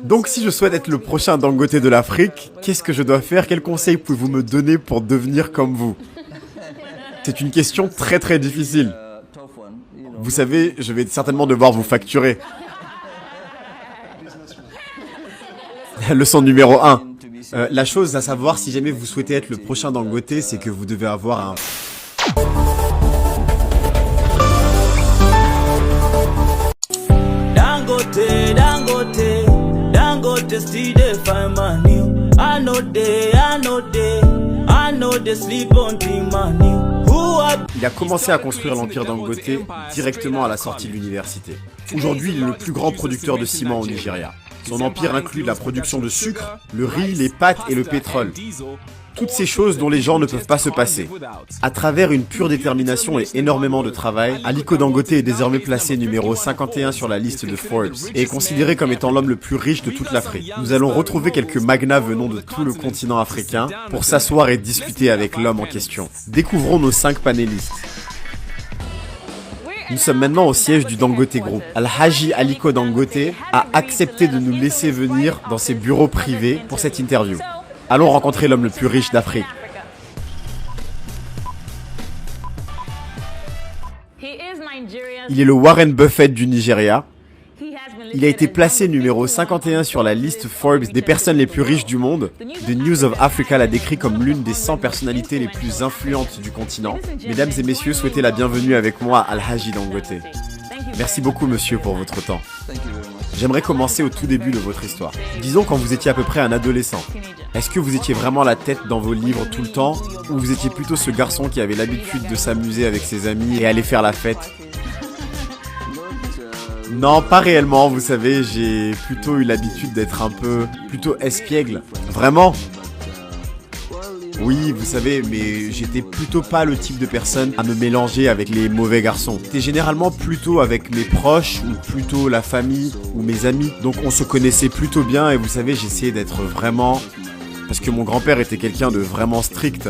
Donc si je souhaite être le prochain Dangote de l'Afrique, qu'est-ce que je dois faire? Quels conseils pouvez-vous me donner pour devenir comme vous? C'est une question très très difficile. Vous savez, je vais certainement devoir vous facturer. Leçon numéro 1. La chose à savoir si jamais vous souhaitez être le prochain Dangote, c'est que vous devez avoir un... Dangote still dey find money. I know they sleep on the money. Il a commencé à construire l'empire Dangote directement à la sortie de l'université. Aujourd'hui, il est le plus grand producteur de ciment au Nigeria. Son empire inclut la production de sucre, le riz, les pâtes et le pétrole. Toutes ces choses dont les gens ne peuvent pas se passer. À travers une pure détermination et énormément de travail, Aliko Dangote est désormais placé numéro 51 sur la liste de Forbes et est considéré comme étant l'homme le plus riche de toute l'Afrique. Nous allons retrouver quelques magnats venant de tout le continent africain pour s'asseoir et discuter avec l'homme en question. Découvrons nos 5 panélistes. Nous sommes maintenant au siège du Dangote Group. Alhaji Aliko Dangote a accepté de nous laisser venir dans ses bureaux privés pour cette interview. Allons rencontrer l'homme le plus riche d'Afrique. Il est le Warren Buffett du Nigeria. Il a été placé numéro 51 sur la liste Forbes des personnes les plus riches du monde. The News of Africa l'a décrit comme l'une des 100 personnalités les plus influentes du continent. Mesdames et messieurs, souhaitez la bienvenue avec moi à Alhaji Dangote. Merci beaucoup monsieur pour votre temps. J'aimerais commencer au tout début de votre histoire. Disons quand vous étiez à peu près un adolescent. Est-ce que vous étiez vraiment la tête dans vos livres tout le temps, ou vous étiez plutôt ce garçon qui avait l'habitude de s'amuser avec ses amis et aller faire la fête? Non, pas réellement, vous savez, j'ai plutôt eu l'habitude d'être un peu plutôt espiègle. Vraiment? Oui, vous savez, mais j'étais plutôt pas le type de personne à me mélanger avec les mauvais garçons. J'étais généralement plutôt avec mes proches, ou plutôt la famille, ou mes amis. Donc on se connaissait plutôt bien, et vous savez, j'essayais d'être vraiment... Parce que mon grand-père était quelqu'un de vraiment strict.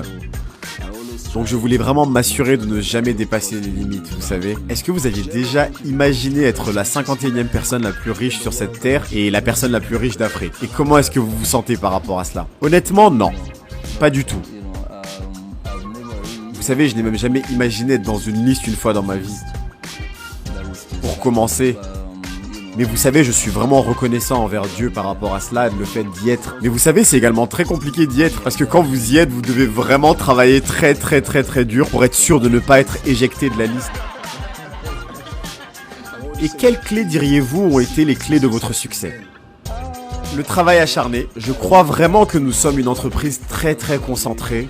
Donc je voulais vraiment m'assurer de ne jamais dépasser les limites, vous savez. Est-ce que vous aviez déjà imaginé être la 51e personne la plus riche sur cette terre et la personne la plus riche d'Afrique? Et comment est-ce que vous vous sentez par rapport à cela? Honnêtement, non. Pas du tout. Vous savez, je n'ai même jamais imaginé être dans une liste une fois dans ma vie. Pour commencer. Mais vous savez, je suis vraiment reconnaissant envers Dieu par rapport à cela, le fait d'y être. Mais vous savez, c'est également très compliqué d'y être, parce que quand vous y êtes, vous devez vraiment travailler très dur pour être sûr de ne pas être éjecté de la liste. Et quelles clés diriez-vous ont été les clés de votre succès? Le travail acharné. Je crois vraiment que nous sommes une entreprise très concentrée.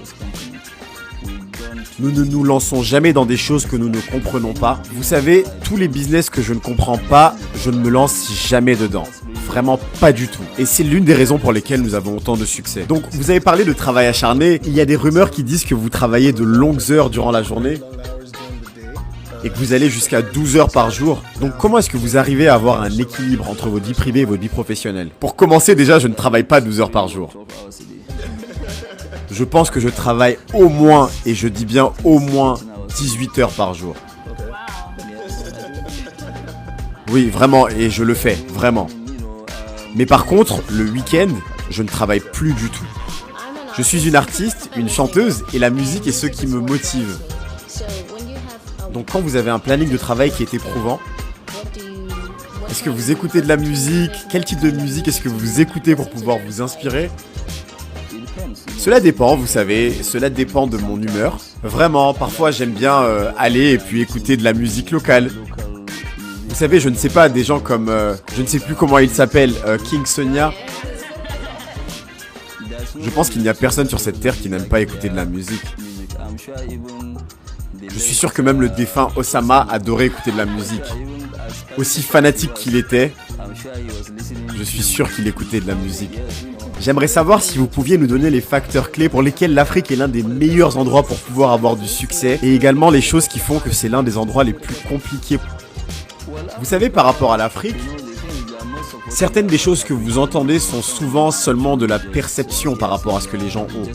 Nous ne nous lançons jamais dans des choses que nous ne comprenons pas. Vous savez, tous les business que je ne comprends pas, je ne me lance jamais dedans. Vraiment pas du tout. Et c'est l'une des raisons pour lesquelles nous avons autant de succès. Donc, vous avez parlé de travail acharné. Il y a des rumeurs qui disent que vous travaillez de longues heures durant la journée. Et que vous allez jusqu'à 12 heures par jour. Donc comment est-ce que vous arrivez à avoir un équilibre entre votre vie privée et votre vie professionnelle? Pour commencer, déjà, je ne travaille pas 12 heures par jour. Je pense que je travaille au moins, et je dis bien au moins, 18 heures par jour. Oui, vraiment, et je le fais, vraiment. Mais par contre, le week-end, je ne travaille plus du tout. Je suis une artiste, une chanteuse, et la musique est ce qui me motive. Donc quand vous avez un planning de travail qui est éprouvant, est-ce que vous écoutez de la musique? Quel type de musique est-ce que vous écoutez pour pouvoir vous inspirer? Cela dépend, vous savez, cela dépend de mon humeur. Vraiment, parfois j'aime bien aller et puis écouter de la musique locale. Vous savez, je ne sais pas, des gens comme, je ne sais plus comment il s'appelle, King Sonia. Je pense qu'il n'y a personne sur cette terre qui n'aime pas écouter de la musique. Je suis sûr que même le défunt Osama adorait écouter de la musique. Aussi fanatique qu'il était, je suis sûr qu'il écoutait de la musique. J'aimerais savoir si vous pouviez nous donner les facteurs clés pour lesquels l'Afrique est l'un des meilleurs endroits pour pouvoir avoir du succès, et également les choses qui font que c'est l'un des endroits les plus compliqués. Vous savez, par rapport à l'Afrique, certaines des choses que vous entendez sont souvent seulement de la perception par rapport à ce que les gens ont.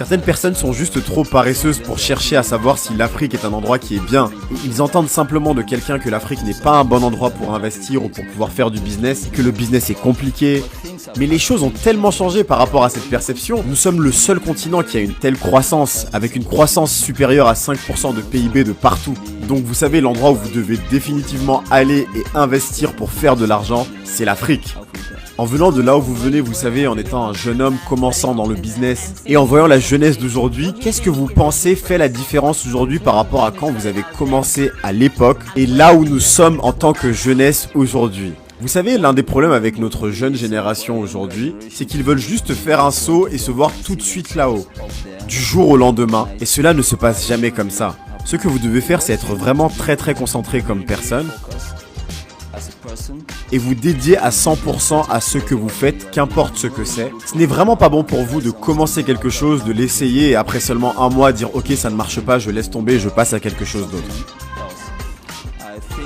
Certaines personnes sont juste trop paresseuses pour chercher à savoir si l'Afrique est un endroit qui est bien. Et ils entendent simplement de quelqu'un que l'Afrique n'est pas un bon endroit pour investir ou pour pouvoir faire du business, que le business est compliqué. Mais les choses ont tellement changé par rapport à cette perception. Nous sommes le seul continent qui a une telle croissance, avec une croissance supérieure à 5% de PIB de partout. Donc vous savez, l'endroit où vous devez définitivement aller et investir pour faire de l'argent, c'est l'Afrique. En venant de là où vous venez, vous savez, en étant un jeune homme commençant dans le business et en voyant la jeunesse d'aujourd'hui, qu'est-ce que vous pensez fait la différence aujourd'hui par rapport à quand vous avez commencé à l'époque et là où nous sommes en tant que jeunesse aujourd'hui? Vous savez, l'un des problèmes avec notre jeune génération aujourd'hui, c'est qu'ils veulent juste faire un saut et se voir tout de suite là-haut, du jour au lendemain, et cela ne se passe jamais comme ça. Ce que vous devez faire, c'est être vraiment très concentré comme personne et vous dédier à 100% à ce que vous faites, qu'importe ce que c'est. Ce n'est vraiment pas bon pour vous de commencer quelque chose, de l'essayer et après seulement un mois dire ok ça ne marche pas, je laisse tomber, je passe à quelque chose d'autre.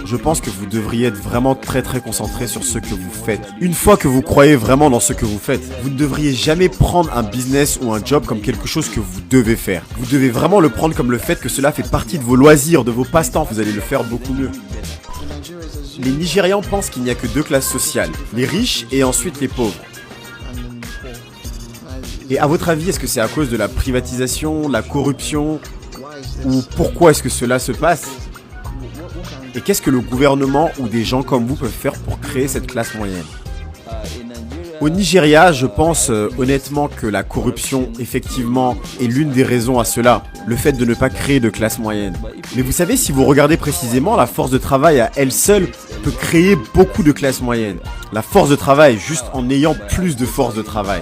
Je pense que vous devriez être vraiment très concentré sur ce que vous faites. Une fois que vous croyez vraiment dans ce que vous faites, vous ne devriez jamais prendre un business ou un job comme quelque chose que vous devez faire. Vous devez vraiment le prendre comme le fait que cela fait partie de vos loisirs, de vos passe-temps. Vous allez le faire beaucoup mieux. Les Nigérians pensent qu'il n'y a que deux classes sociales, les riches et ensuite les pauvres. Et à votre avis, est-ce que c'est à cause de la privatisation, la corruption, ou pourquoi est-ce que cela se passe ? Et qu'est-ce que le gouvernement ou des gens comme vous peuvent faire pour créer cette classe moyenne ? Au Nigeria, je pense honnêtement que la corruption, effectivement, est l'une des raisons à cela. Le fait de ne pas créer de classe moyenne. Mais vous savez, si vous regardez précisément, la force de travail à elle seule peut créer beaucoup de classes moyennes. La force de travail, juste en ayant plus de force de travail.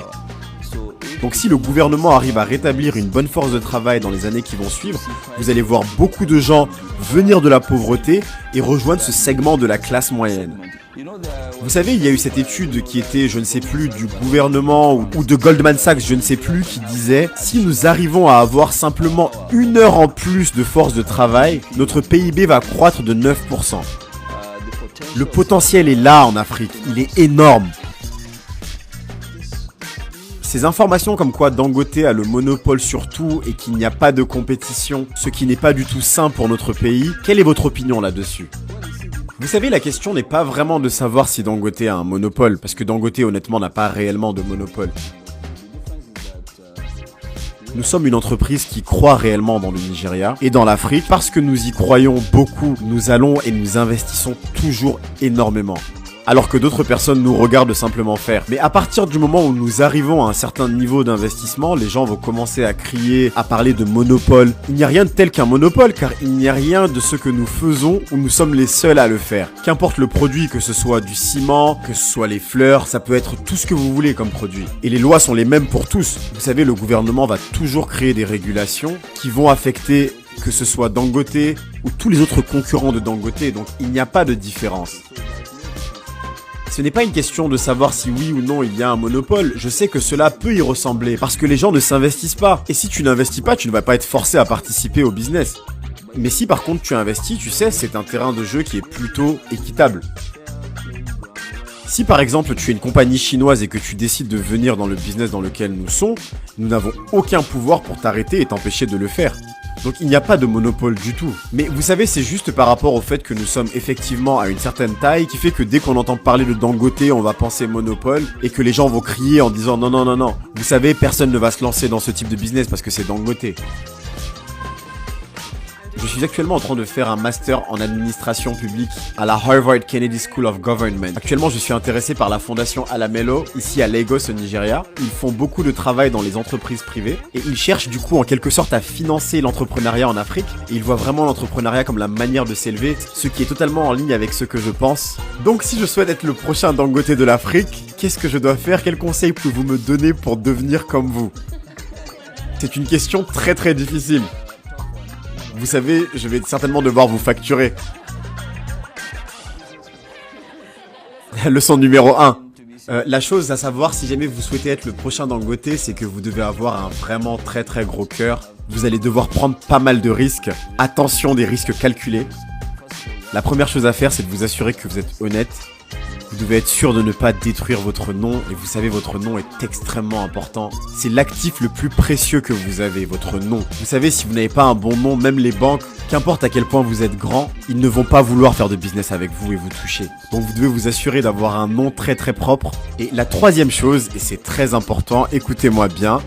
Donc si le gouvernement arrive à rétablir une bonne force de travail dans les années qui vont suivre, vous allez voir beaucoup de gens venir de la pauvreté et rejoindre ce segment de la classe moyenne. Vous savez, il y a eu cette étude qui était, je ne sais plus, du gouvernement ou de Goldman Sachs, je ne sais plus, qui disait « Si nous arrivons à avoir simplement 1 heure en plus de force de travail, notre PIB va croître de 9%. » Le potentiel est là en Afrique, il est énorme. Ces informations comme quoi Dangote a le monopole sur tout et qu'il n'y a pas de compétition, ce qui n'est pas du tout sain pour notre pays, quelle est votre opinion là-dessus ? Vous savez, la question n'est pas vraiment de savoir si Dangote a un monopole, parce que Dangote honnêtement n'a pas réellement de monopole. Nous sommes une entreprise qui croit réellement dans le Nigeria et dans l'Afrique. Parce que nous y croyons beaucoup, nous allons et nous investissons toujours énormément. Alors que d'autres personnes nous regardent simplement faire. Mais à partir du moment où nous arrivons à un certain niveau d'investissement, les gens vont commencer à crier, à parler de monopole. Il n'y a rien de tel qu'un monopole, car il n'y a rien de ce que nous faisons où nous sommes les seuls à le faire. Qu'importe le produit, que ce soit du ciment, que ce soit les fleurs, ça peut être tout ce que vous voulez comme produit. Et les lois sont les mêmes pour tous. Vous savez, le gouvernement va toujours créer des régulations qui vont affecter que ce soit Dangote ou tous les autres concurrents de Dangote, donc il n'y a pas de différence. Ce n'est pas une question de savoir si oui ou non il y a un monopole, je sais que cela peut y ressembler, parce que les gens ne s'investissent pas. Et si tu n'investis pas, tu ne vas pas être forcé à participer au business. Mais si par contre tu investis, tu sais, c'est un terrain de jeu qui est plutôt équitable. Si par exemple tu es une compagnie chinoise et que tu décides de venir dans le business dans lequel nous sommes, nous n'avons aucun pouvoir pour t'arrêter et t'empêcher de le faire. Donc il n'y a pas de monopole du tout. Mais vous savez, c'est juste par rapport au fait que nous sommes effectivement à une certaine taille qui fait que dès qu'on entend parler de Dangote, on va penser monopole et que les gens vont crier en disant non, non, non, non. Vous savez, personne ne va se lancer dans ce type de business parce que c'est Dangote. Je suis actuellement en train de faire un master en administration publique à la Harvard Kennedy School of Government. Actuellement, je suis intéressé par la fondation Alamelo, ici à Lagos, au Nigeria. Ils font beaucoup de travail dans les entreprises privées et ils cherchent du coup en quelque sorte à financer l'entrepreneuriat en Afrique. Et ils voient vraiment l'entrepreneuriat comme la manière de s'élever, ce qui est totalement en ligne avec ce que je pense. Donc si je souhaite être le prochain Dangote de l'Afrique, qu'est-ce que je dois faire? Quels conseils pouvez-vous me donner pour devenir comme vous? C'est une question très difficile. Vous savez, je vais certainement devoir vous facturer. Leçon numéro 1. La chose à savoir, si jamais vous souhaitez être le prochain Dangote, c'est que vous devez avoir un vraiment très gros cœur. Vous allez devoir prendre pas mal de risques. Attention, des risques calculés. La première chose à faire, c'est de vous assurer que vous êtes honnête. Vous devez être sûr de ne pas détruire votre nom, et vous savez, votre nom est extrêmement important. C'est l'actif le plus précieux que vous avez, votre nom. Vous savez, si vous n'avez pas un bon nom, même les banques, qu'importe à quel point vous êtes grand, ils ne vont pas vouloir faire de business avec vous et vous toucher. Donc vous devez vous assurer d'avoir un nom très très propre. Et la troisième chose, et c'est très important, écoutez-moi bien,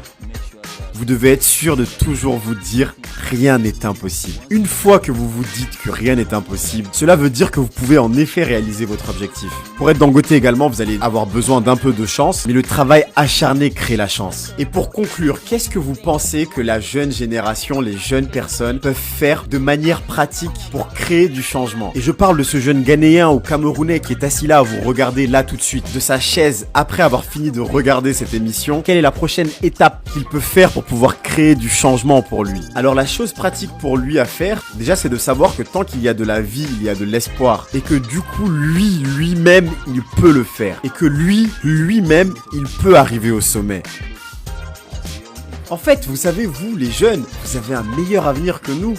vous devez être sûr de toujours vous dire « rien n'est impossible ». Une fois que vous vous dites que rien n'est impossible, cela veut dire que vous pouvez en effet réaliser votre objectif. Pour être Dangote également, vous allez avoir besoin d'un peu de chance, mais le travail acharné crée la chance. Et pour conclure, qu'est-ce que vous pensez que la jeune génération, les jeunes personnes peuvent faire de manière pratique pour créer du changement? Et je parle de ce jeune Ghanéen ou Camerounais qui est assis là à vous regarder là tout de suite, de sa chaise, après avoir fini de regarder cette émission. Quelle est la prochaine étape qu'il peut faire pour pouvoir créer du changement pour lui? Alors la chose pratique pour lui à faire, déjà c'est de savoir que tant qu'il y a de la vie, il y a de l'espoir. Et que du coup, lui-même, il peut le faire. Et que lui-même, il peut arriver au sommet. En fait, vous savez, vous les jeunes, vous avez un meilleur avenir que nous.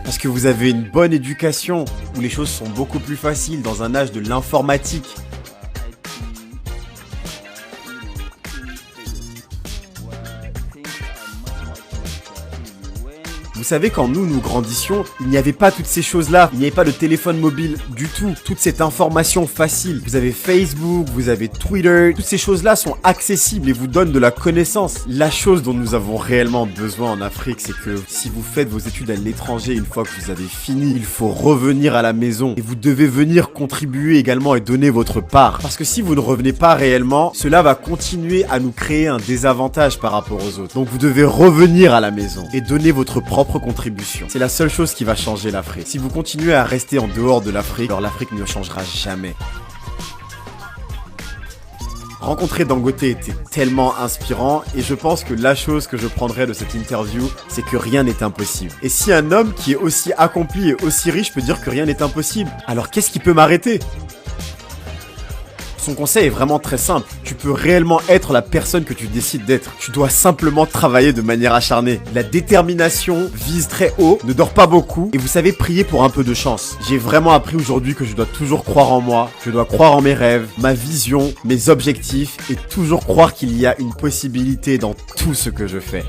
Parce que vous avez une bonne éducation, où les choses sont beaucoup plus faciles dans un âge de l'informatique. Vous savez, quand nous grandissions, il n'y avait pas toutes ces choses-là. Il n'y avait pas de téléphone mobile du tout. Toute cette information facile. Vous avez Facebook, vous avez Twitter. Toutes ces choses-là sont accessibles et vous donnent de la connaissance. La chose dont nous avons réellement besoin en Afrique, c'est que si vous faites vos études à l'étranger, une fois que vous avez fini, il faut revenir à la maison. Et vous devez venir contribuer également et donner votre part. Parce que si vous ne revenez pas réellement, cela va continuer à nous créer un désavantage par rapport aux autres. Donc vous devez revenir à la maison et donner votre propre contribution. C'est la seule chose qui va changer l'Afrique. Si vous continuez à rester en dehors de l'Afrique, alors l'Afrique ne changera jamais. Rencontrer Dangote était tellement inspirant et je pense que la chose que je prendrais de cette interview, c'est que rien n'est impossible. Et si un homme qui est aussi accompli et aussi riche peut dire que rien n'est impossible, alors qu'est-ce qui peut m'arrêter ? Son conseil est vraiment très simple. Tu peux réellement être la personne que tu décides d'être. Tu dois simplement travailler de manière acharnée. La détermination vise très haut, ne dort pas beaucoup et vous savez prier pour un peu de chance. J'ai vraiment appris aujourd'hui que je dois toujours croire en moi, je dois croire en mes rêves, ma vision, mes objectifs et toujours croire qu'il y a une possibilité dans tout ce que je fais.